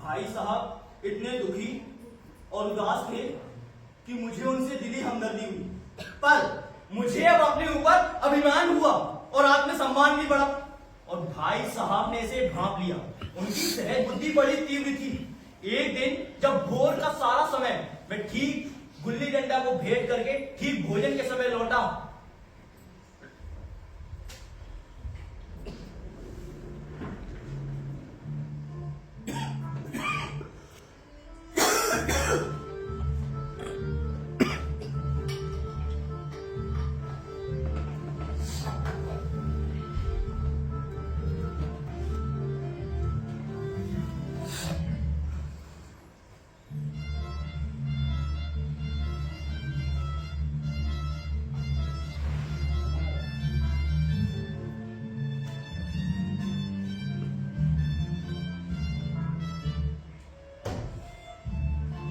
भाई साहब इतने दुखी और उदास थे कि मुझे उनसे दिली हमदर्दी हुई, पर मुझे अब अपने ऊपर अभिमान हुआ और आत्मसम्मान भी बढ़ा। और भाई साहब ने इसे भांप लिया। उनकी सहज बुद्धि बड़ी तीव्र थी। एक दिन जब भोर का सारा समय मैं ठीक गुल्ली डंडा को भेंट करके ठीक भोजन के समय लौटा,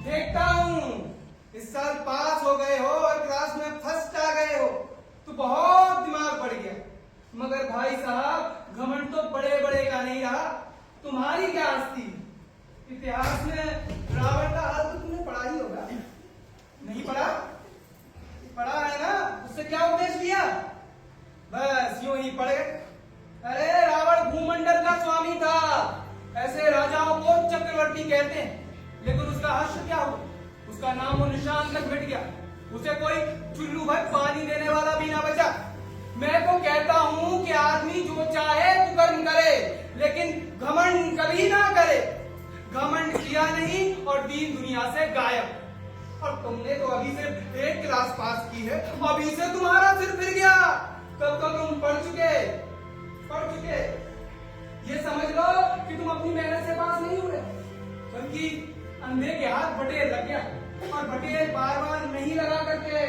देखता हूँ इस साल पास हो गए हो और क्लास में फर्स्ट आ गए हो तो बहुत दिमाग बढ़ गया। मगर भाई साहब घमंड तो बड़े बड़े का नहीं रहा। तुम्हारी क्या आस्ती? इतिहास में रावण का हाल तो तुमने पढ़ा ही होगा, नहीं पढ़ा? पढ़ा है ना? उससे क्या उपदेश लिया? बस यूं ही पढ़ गए। अरे रावण भूमंडल का स्वामी था, ऐसे राजाओं को चक्रवर्ती कहते हैं। लेकिन उसका हर्ष क्या हुआ? उसका नाम और निशान तक मिट गया। उसे कोई चुल्लू भर पानी देने वाला भी ना बचा। मैं तो कहता हूँ कि आदमी जो चाहे कुकर्म करे, लेकिन घमंड कभी ना करे। घमंड किया नहीं और दीन दुनिया से गायब। और तुमने तो अभी सिर्फ एक क्लास पास की है, अभी से तुम्हारा सिर फिर गया। तब तो तुम पढ़ चुके। ये समझ लो कि तुम अपनी मेहनत से पास नहीं हुए, बल्कि अंधे के हाथ बटेर लग गया। और बटेर बार बार नहीं लगा करके।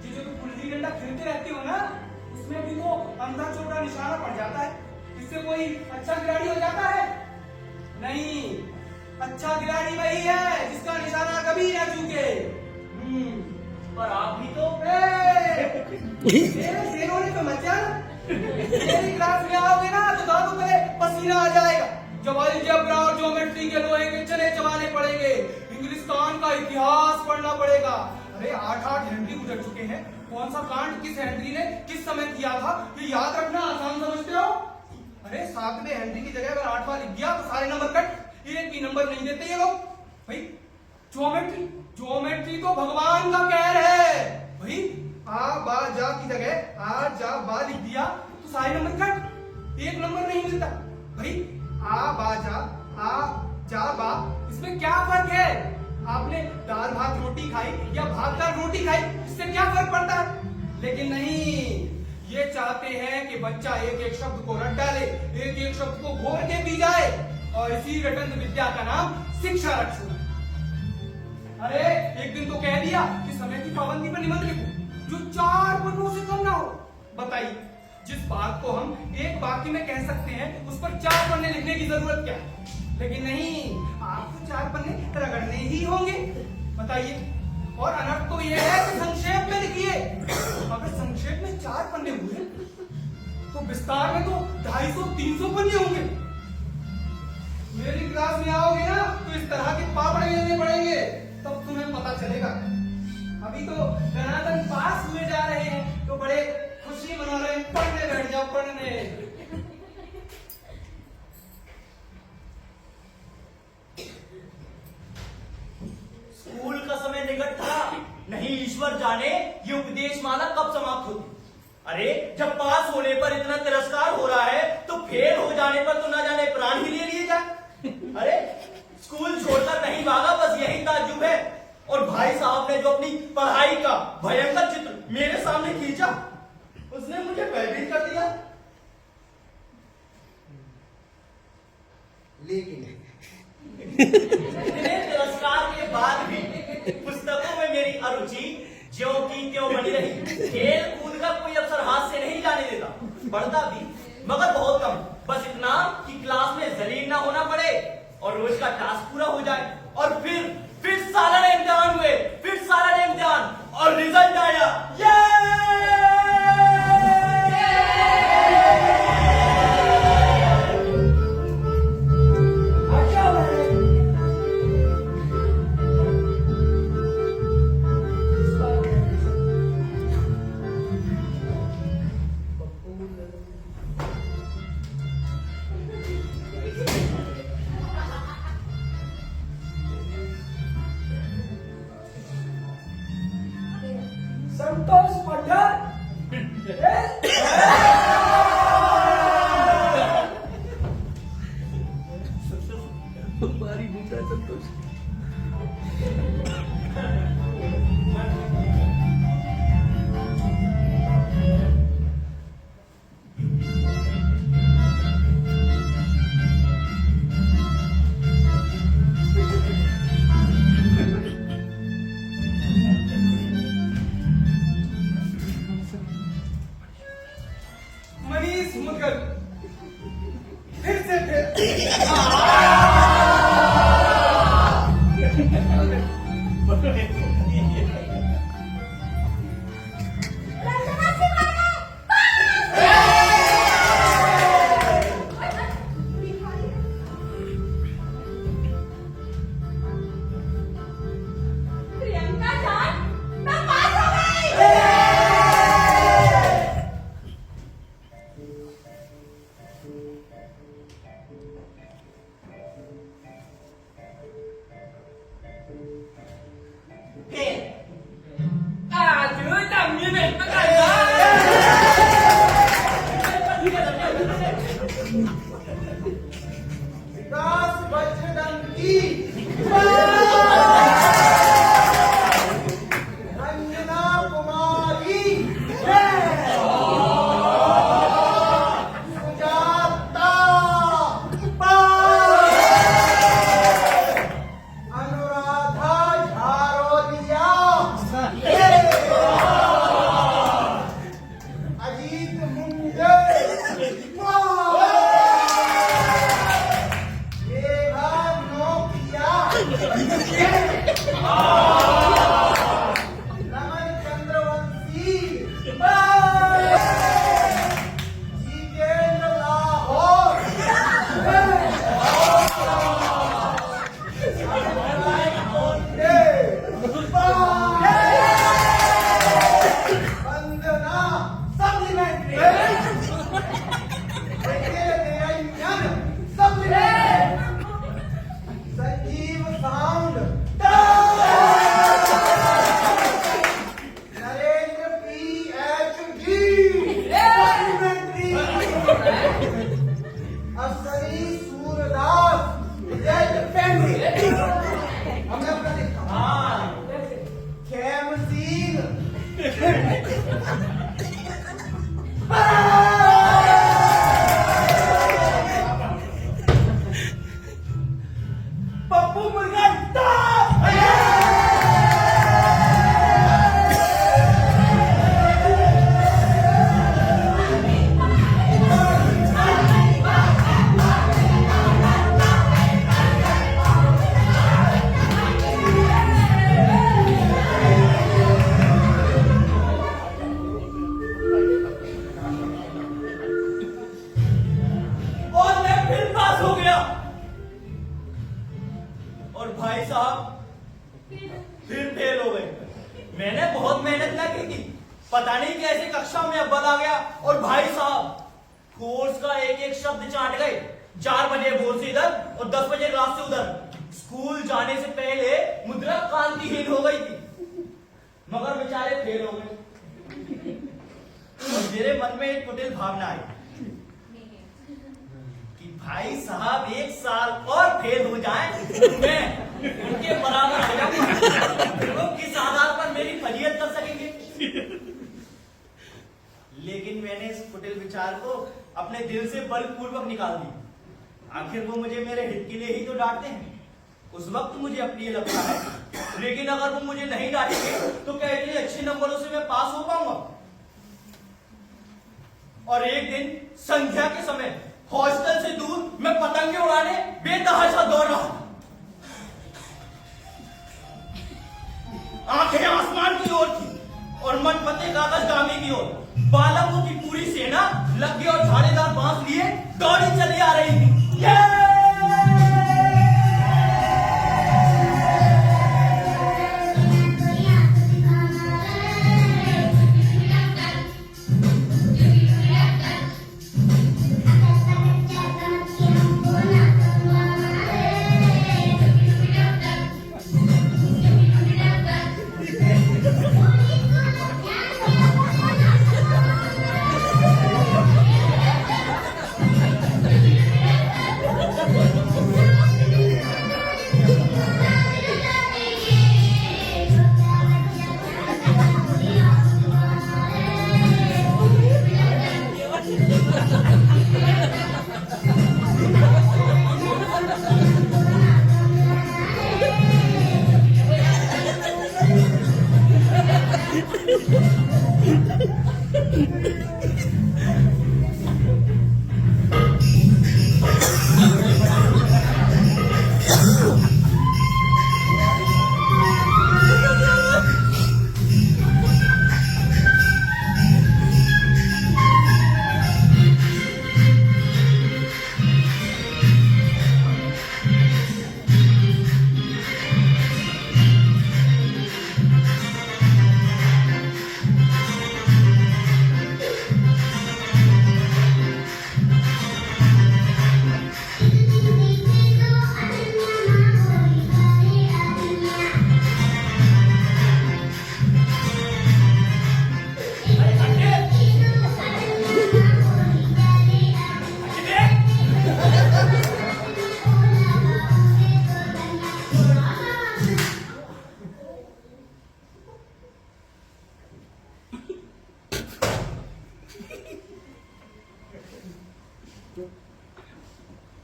जो तुम गुल्ली डंडा खेलते रहते हो ना, उसमें भी तो अंधा छोटा निशाना पड़ जाता है। इससे कोई अच्छा खिलाड़ी हो जाता है? नहीं, अच्छा खिलाड़ी वही है जिसका निशाना कभी न चूके। पर आप भी तो शेरों ने तो मचा। मेरी क्लास में आओगे ना तो दादू पे पसीना आ जाएगा। जब अलजेब्रा और ज्योमेट्री के लोहे के चने चबाने पड़ेंगे, इंग्लिस्तान का इतिहास पढ़ना पड़ेगा। अरे 8 हेनरी गुजर चुके हैं। कौन सा कांड किस हेनरी ने किस समय किया था, ये याद रखना आसान समझते हो? अरे 7वें हेनरी की जगह अगर 8वां लिख दिया तो सारे नंबर कट। एक भी नंबर नहीं देते ये लोग। भाई ज्योमेट्री तो भगवान का कहर है। भाई आ बा जा की जगह आ जा बा लिख दिया तो सारे नंबर कट, एक नंबर नहीं मिलता। भाई आ बा जा बा, इसमें क्या फर्क है? आपने दाल भात रोटी खाई या भात दाल रोटी खाई, इससे क्या फर्क पड़ता है? लेकिन नहीं, ये चाहते हैं कि बच्चा एक एक शब्द को रट डाले, एक एक शब्द को घोर के पी जाए, और इसी रटंत विद्या का नाम शिक्षा रख छोड़ा। अरे एक दिन तो कह दिया कि समय की पाबंदी पर निबंध लिखो जो 4 पन्नों से कम ना हो। बताइए, जिस बात को हम एक वाक्य में कह सकते हैं उस पर 4 पन्ने लिखने की जरूरत क्या है? लेकिन नहीं, आपको 4 पन्ने रगड़ने ही होंगे। बताइए। और अनर्थ तो यह है कि संक्षेप में लिखिए। अगर संक्षेप में 4 पन्ने हुए तो विस्तार में तो 250-300 पन्ने होंगे। मेरी क्लास में आओगे ना तो इस तरह के पापड़ लेने पड़ेंगे, तब तुम्हें पता चलेगा। अभी तो धनाधन पास हुए जा रहे हैं तो बड़े खुशी मना रहे हैं। पढ़ने बैठ जाओ, पढ़ने। स्कूल का समय निकट था, नहीं ईश्वर जाने ये उपदेश माला कब समाप्त होती। अरे जब पास होने पर इतना तिरस्कार हो रहा है तो फेल हो जाने पर तो ना जाने प्राण ही ले लिए जाए। अरे स्कूल छोड़कर नहीं भागा, बस यही ताज्जुब है। और भाई साहब ने जो अपनी पढ़ाई का भयंकर चित्र मेरे सामने खींचा, उसने मुझे भयभीत कर दिया। लेकिन इतने तिरस्कार के बाद भी पुस्तकों में मेरी अरुचि ज्यों की त्यों बनी रही। खेल कूद का कोई अवसर हाथ से नहीं जाने देता। पढ़ता भी मगर बहुत कम, बस इतना कि क्लास में जलील ना होना पड़े और रोज का टास्क पूरा हो जाए। और फिर सालाना इम्तिहान हुए, फिर सालाना इम्तिहान और रिजल्ट आया। संतोष पठान हमारी बूटा संतोष। मनीष मुदगल फिर से फिर प्रियंका जान, मैं पास हो गई। हे फिर फेल हो गए। मैंने बहुत मेहनत ना की थी, पता नहीं कैसे कक्षा में अव्वल आ गया। और भाई साहब कोर्स का एक एक शब्द चाट गए। 4 बजे बोर्ड से इधर और 10 बजे क्लास से उधर। स्कूल जाने से पहले मुद्रा कांतिहीन हो गई थी, मगर बेचारे फेल हो गए। और मेरे मन में एक कुटिल भावना आई कि भाई साहब 1 साल और फेल हो जाए तो मैं उनके बराबर हो जाऊंगा। वो किस आधार पर मेरी फजीयत कर सकेंगे? लेकिन मैंने इस कुटिल विचार को अपने दिल से बलपूर्वक निकाल दी। आखिर वो मुझे मेरे हित के लिए ही तो डांटते हैं। उस वक्त मुझे अपनी ये लगता है, लेकिन अगर वो मुझे नहीं डांटेंगे तो क्या इतने अच्छे नंबरों से मैं पास हो पाऊंगा? और एक दिन संध्या के समय हॉस्टल से दूर मैं पतंगे उड़ाने बेतहाशा दौड़ रहा था। आंखें आसमान की ओर थी और मनपते कागजगामी की ओर। बालकों की पूरी सेना लगे और झाड़ीदार बांस लिए दौड़ी चली आ रही थी।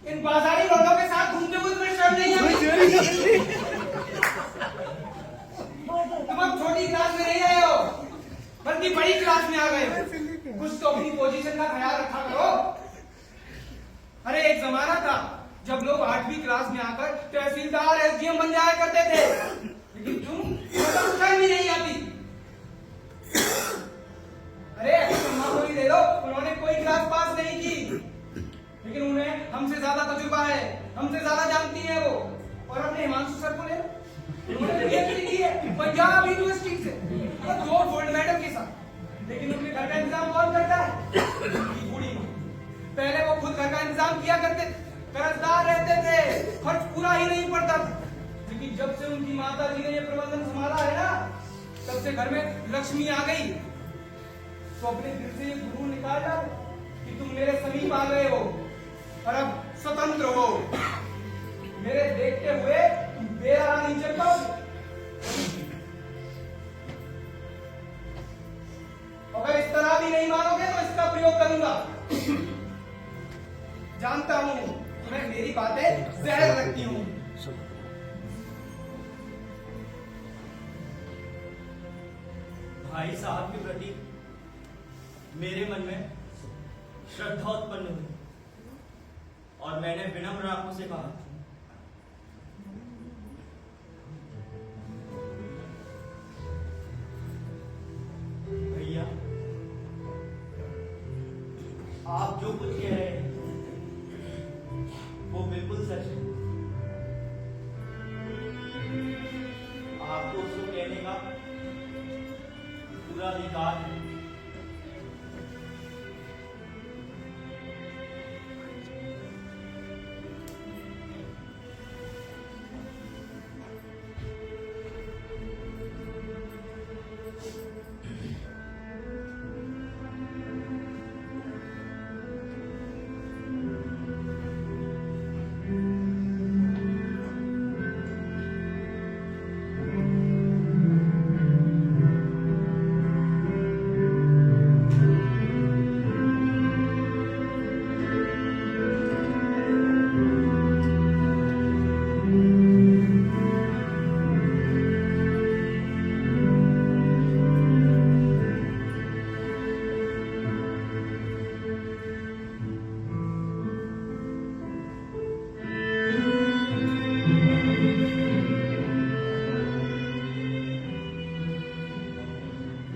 इन बाजारी लोगों के साथ घूमते हुए तुम्हें शर्म नहीं आती? तुम अब छोटी क्लास में नहीं आए हो, बल्कि बड़ी क्लास में आ गए हो। कुछ तो अपनी पोजीशन का ख्याल रखा करो। अरे एक जमाना था जब लोग 8वीं क्लास में आकर तहसीलदार एसडीएम बन जाया करते थे, लेकिन तुम शर्म ही नहीं आती। अरे अम्मा को ही ले लो, उन्होंने कोई क्लास पास नहीं की, लेकिन उन्हें हमसे ज्यादा तजुर्बा है, हमसे ज्यादा जानती है वो। और अपने हिमांशु सर को ले लो, उन्होंने पीएचडी की है पंजाब यूनिवर्सिटी से और 2 गोल्ड मेडल के साथ। लेकिन उनके घर का इंतजाम कौन करता है? उनकी बूढ़ी माँ। पहले वो खुद घर का इंतजाम किया करते, कर्जदार रहते थे, खर्च पूरा ही नहीं पड़ता था। लेकिन जब से उनकी माता जी ने ये प्रबंधन संभाला है ना, तब से घर में लक्ष्मी आ गई। तो अपने दिल से ये गुरूर निकाल डालो कि तुम मेरे समीप आ गए हो और अब स्वतंत्र हो। मेरे देखते हुए तुम बेरा नहीं चल पाओगे। अगर इस तरह भी नहीं मानोगे तो इसका प्रयोग करूंगा। जानता हूं तुम्हें मेरी बातें जहर लगती हूं। भाई साहब के प्रति मेरे मन में श्रद्धा उत्पन्न हुई और मैंने विनम्र आंखों से कहा, भैया आप जो कुछ कह रहे हैं वो बिल्कुल सच है। आपको उत्तराधिकार है।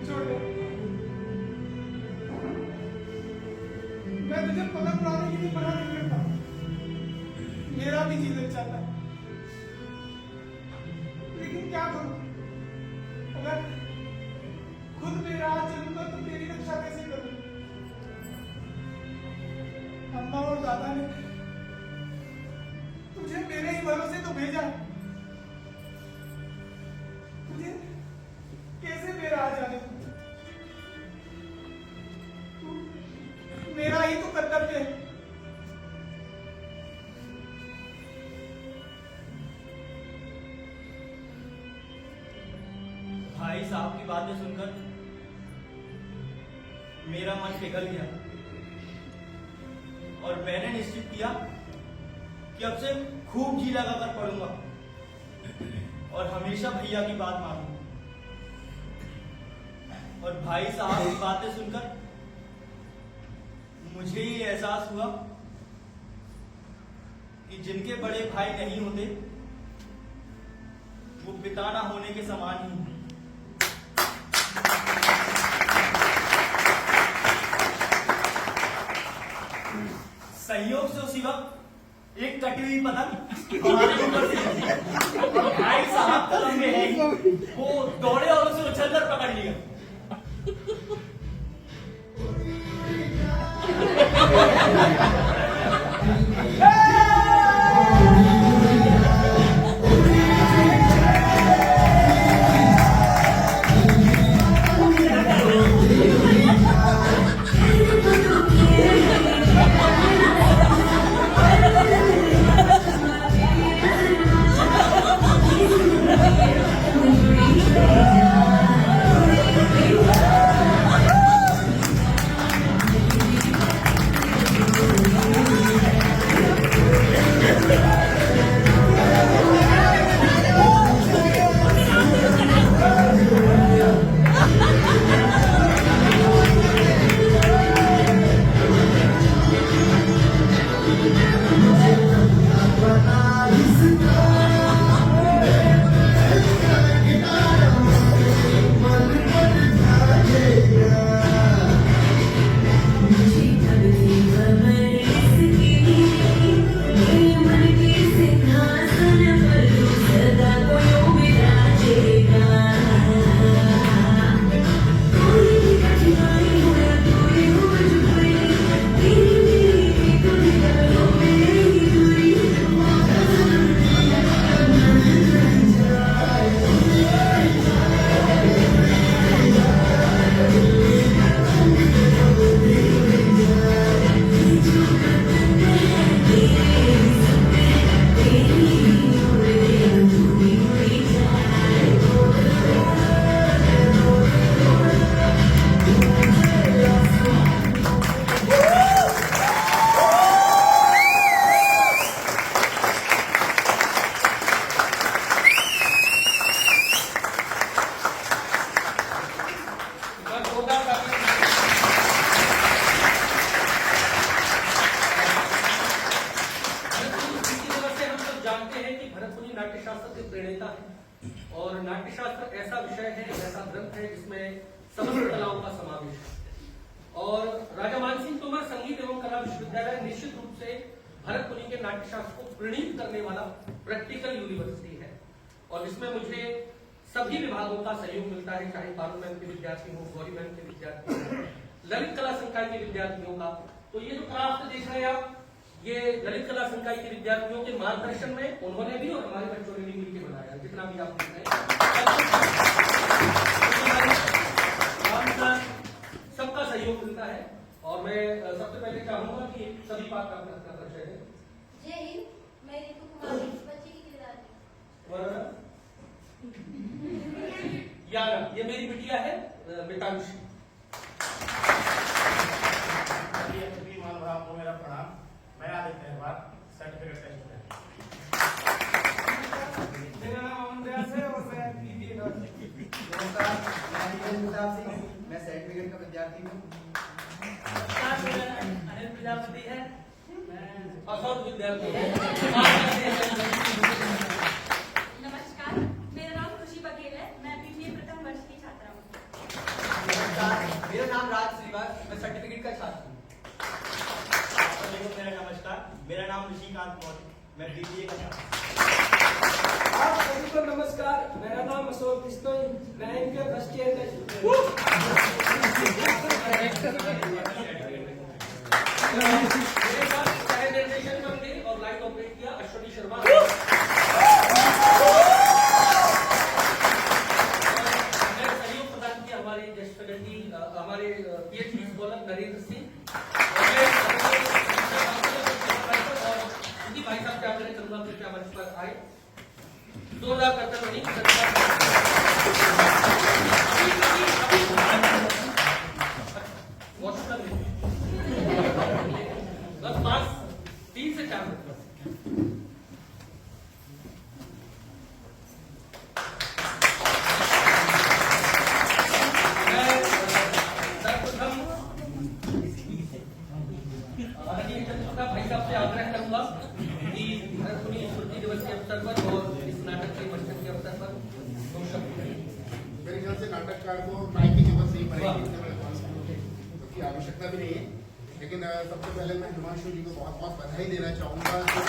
छोड़ दे। मैं तुझे पलक उड़ाने के लिए मना नहीं करता, मेरा भी जीवन चाहता है, लेकिन क्या करूं? अगर खुद मेरा हाथ चलूंगा तो तेरी रक्षा कैसे करूं? अम्मा और दादा ने तुझे मेरे ही भरोसे तो भेजा, तुझे कैसे मेरा आ जाने दूं? मेरा ही तो कर्तव्य है। भाई साहब की बातें सुनकर मेरा मन पिघल गया और मैंने निश्चित किया कि अब से खूब जी लगाकर पढ़ूंगा और हमेशा भैया की बात मानूंगा। और भाई साहब की बातें सुनकर मुझे ये एहसास हुआ कि जिनके बड़े भाई नहीं होते वो पिता ना होने के समान ही हैं। संयोग से उसी वक्त एक कटी हुई पतंग हमारे ऊपर से गिरी और भाई साहब कदम में है ही, वो दौड़े और उसे उछलकर पकड़ लिया। नाट्यशास्त्र ऐसा विषय है, ऐसा ग्रंथ है जिसमें समस्त कलाओं का समावेश है। और राजा मानसिंह तोमर संगीत एवं कला विश्वविद्यालय निश्चित रूप से भरत मुनि के नाट्यशास्त्र को प्रणीत करने वाला प्रैक्टिकल यूनिवर्सिटी है और इसमें मुझे सभी विभागों का सहयोग मिलता है, चाहे पार्लियामेंट के विद्यार्थी हो, गवर्नमेंट के विद्यार्थी हो, ललित कला संकाय के विद्यार्थियों का। तो ये जो क्राफ्ट देख रहे हैं आप, ये ललित कला संकाय के विद्यार्थियों के मार्गदर्शन में उन्होंने भी और हमारे बच्चों ने भी मिलकर बनाया, जितना भी आप देख रहे हैं सबका सहयोग मिलता है। और मैं सबसे पहले चाहूंगा कि सभी बात का अपना परिचय है। जय हिंद, मैं रितु कुमारी, इस बच्चे की किरदार हूँ। यारा, ये मेरी बिटिया है मितांशी। सभी महानुभाव को मेरा प्रणाम। मैं आदित्य अहवार, सर्टिफिकेट टेस्ट। मेरा नाम अमन व्यास है और मैं पीपी नमस्कार, मैं सर्टिफिकेट का विद्यार्थी हूँ। नमस्कार, मेरा नाम अनिल प्रजापति है। असौर विद्यार्थी नमस्कार, मेरा नाम खुशी बघेल है, मैं बीबीए प्रथम वर्ष की छात्रा हूँ। नमस्कार, मेरा नाम राज श्रीवास, मैं सर्टिफिकेट का छात्र हूँ। मेरा नमस्कार, मेरा नाम ऋषिकांत मौर्य, मैं बीबीए का छात्र हूँ। आप सभी को नमस्कार, मेरा नाम अशोक बिश्नोई, मैं इनके फर्स्ट ईयर का स्टूडेंट हूँ। मेरे साथ सह निर्देशन करके और लाइट ऑपरेट किया अश्वनी शर्मा। सहयोग प्रदान किया हमारे ज्येष्ठ फैकल्टी, हमारे पीएचडी स्कॉलर नरेंद्र सिंह। भाई साहब क्या करें, चंद्रमा क्या मंच पर आए, जोरदार करते बनी बस 3 से 4 मिनट बस। भाई साहब से आग्रह करूंगा कि भरतमुनि स्मृति दिवस के अवसर पर और इस नाटक के मंचन के अवसर पर दो शब्द। मेरे ख्याल से नाटककार को माइक की जरूरत नहीं पड़ेगी, उसकी आवश्यकता भी नहीं है। लेकिन सबसे पहले मैं हिमांशु जी को बहुत बहुत बधाई देना चाहूंगा कि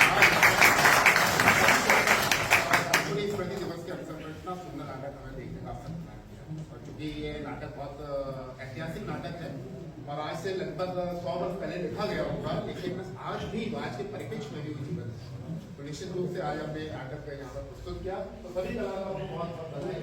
भरतमुनि स्मृति दिवस के अवसर पर इतना सुंदर नाटक हमें देखने का अवसर मिला। और चूंकि ये नाटक बहुत ऐतिहासिक नाटक है और आज से लगभग 100 वर्ष पहले लिखा गया होगा, लेकिन आज भी आज के परिप्रेक्ष्य में भी जीवन है। तो निश्चित रूप से आज हमने नाटक का यहाँ पर प्रस्तुत किया, तो सभी कलाकारों को बहुत बहुत बधाई।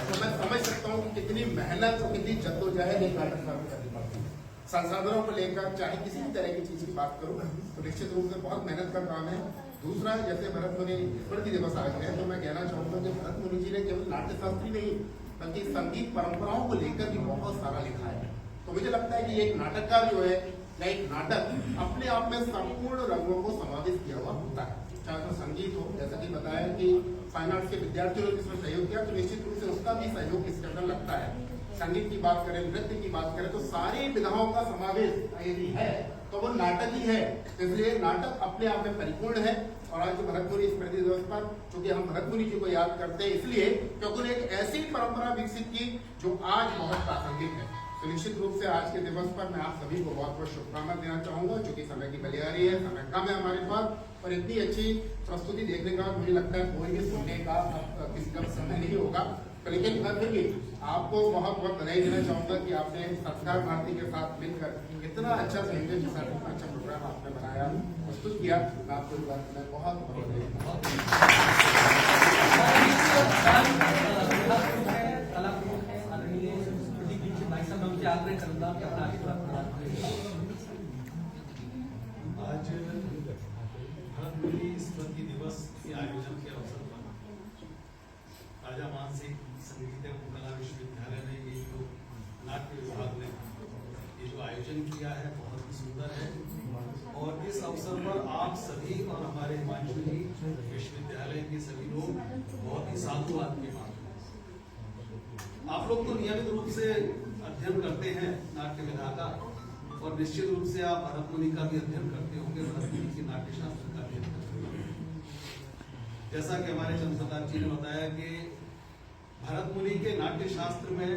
तो मैं समझ सकता हूँ कि कितनी मेहनत और कितनी जद्दोजहद एक नाटककार को करनी पड़ती है। संसाधनों को लेकर चाहे किसी भी तरह की चीज की बात करूँ तो निश्चित रूप से बहुत मेहनत का काम है। दूसरा, जैसे भरतमुनि स्मृति दिवस आज है, तो मैं कहना चाहूंगा कि भरतमुनि जी ने केवल नाट्य शास्त्री नहीं बल्कि संगीत परंपराओं को लेकर भी बहुत सारा लिखा है। तो मुझे लगता है कि एक नाटककार जो है या एक नाटक अपने आप में संपूर्ण रंगों को समावेश किया हुआ होता है, चाहे तो संगीत हो, जैसा कि बताया कि फाइन आर्ट्स के विद्यार्थियों ने इसमें सहयोग किया, तो निश्चित रूप से उसका भी सहयोग इसके अंदर लगता है। संगीत की बात करें, नृत्य की बात करें, तो सारी विधाओं का समावेश यदि है तो वो नाटक ही है। इसलिए नाटक अपने आप में परिपूर्ण है। और आज भरतमुनि स्मृति दिवस पर चूंकि हम भरतमुनि जी को याद करते हैं इसलिए क्योंकि उन्होंने एक ऐसी परंपरा विकसित की जो आज बहुत प्रासंगिक है। तो निश्चित रूप से आज के दिवस पर मैं आप सभी को बहुत बहुत शुभकामना देना चाहूंगा। चूंकि समय की बलिहारी है, समय कम है हमारे पास, और इतनी अच्छी प्रस्तुति देखने का मुझे लगता है कोई भी सुनने का किसी का समय नहीं होगा। तो लेकिन मैं फिर भी आपको बहुत बहुत बधाई देना चाहूंगा कि आपने संस्कार भारती के साथ मिलकर इतना अच्छा संयोजन के साथ इतना अच्छा प्रोग्राम आपने बनाया, प्रस्तुत किया। मैं आपको इस बात में बहुत बहुत बधाई देता हूं। आग्रह करूंगा कि अपना आशीर्वाद प्रदान करें। आज भरतमुनि स्मृति दिवस के आयोजन के अवसर पर राजा मानसिंह संगीत एवं कला विश्वविद्यालय ने ये जो नाट्य विभाग ने ये जो आयोजन किया है बहुत ही सुंदर है। और इस अवसर पर आप सभी और हमारे हिमांशु जी विश्वविद्यालय के सभी लोग बहुत ही साधुवाद के माध्यम से, आप लोग तो नियमित रूप से अध्ययन करते हैं नाट्य विधा का, और निश्चित रूप से आप भरतमुनि का भी अध्ययन करते होंगे, भरतमुनि के नाट्य शास्त्र का भी अध्ययन करते होंगे। जैसा कि हमारे चंद्र प्रताप जी ने बताया कि भरतमुनि के नाट्य शास्त्र में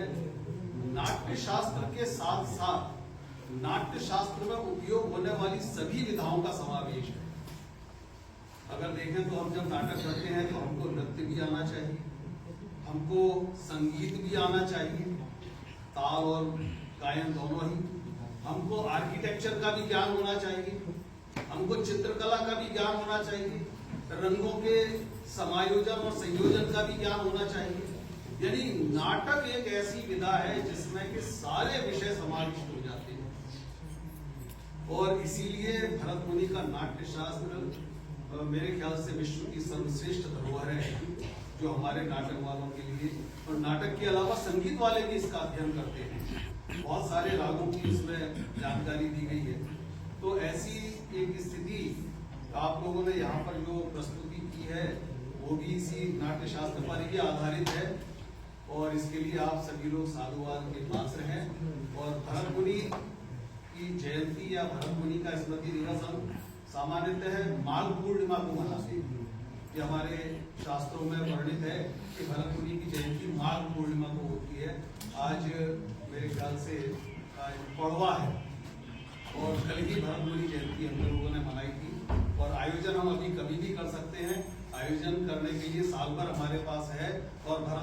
नाट्य शास्त्र के साथ साथ नाट्य शास्त्र में उपयोग होने वाली सभी विधाओं का समावेश है। अगर देखें तो हम जब नाटक करते हैं तो हमको नृत्य भी आना चाहिए, हमको संगीत भी आना चाहिए, ताल और गायन दोनों ही, हमको आर्किटेक्चर का भी ज्ञान होना चाहिए, हमको चित्रकला का भी ज्ञान होना चाहिए, रंगों के समायोजन और संयोजन का भी ज्ञान होना चाहिए। यानी नाटक एक ऐसी विधा है जिसमें कि सारे विषय समाविष्ट हो जाते हैं और इसीलिए भरत मुनि का नाट्य शास्त्र मेरे ख्याल से विश्व की सर्वश्रेष्ठ धरोहर है जो हमारे नाटक वालों के लिए, और नाटक के अलावा संगीत वाले भी इसका अध्ययन करते हैं। बहुत सारे रागों की इसमें जानकारी दी गई है। तो ऐसी एक स्थिति आप लोगों ने यहाँ पर जो प्रस्तुति की है वो भी इसी नाट्य शास्त्र पर ही आधारित है और इसके लिए आप सभी लोग साधुवाद के पात्र हैं। और भरत मुनि की जयंती या भरत मुनि का स्मृति दिवस हम सामान्यतः माघ पूर्णिमा को मनाते हैं। ये हमारे शास्त्रों में वर्णित है कि भरत मुनि की जयंती माघ पूर्णिमा को होती है। आज मेरे ख्याल से पड़वा है और कल ही भरत मुनि जयंती हम लोगों ने मनाई थी और आयोजन हम अभी कभी भी कर सकते हैं। आयोजन करने के लिए साल भर हमारे पास है और भरत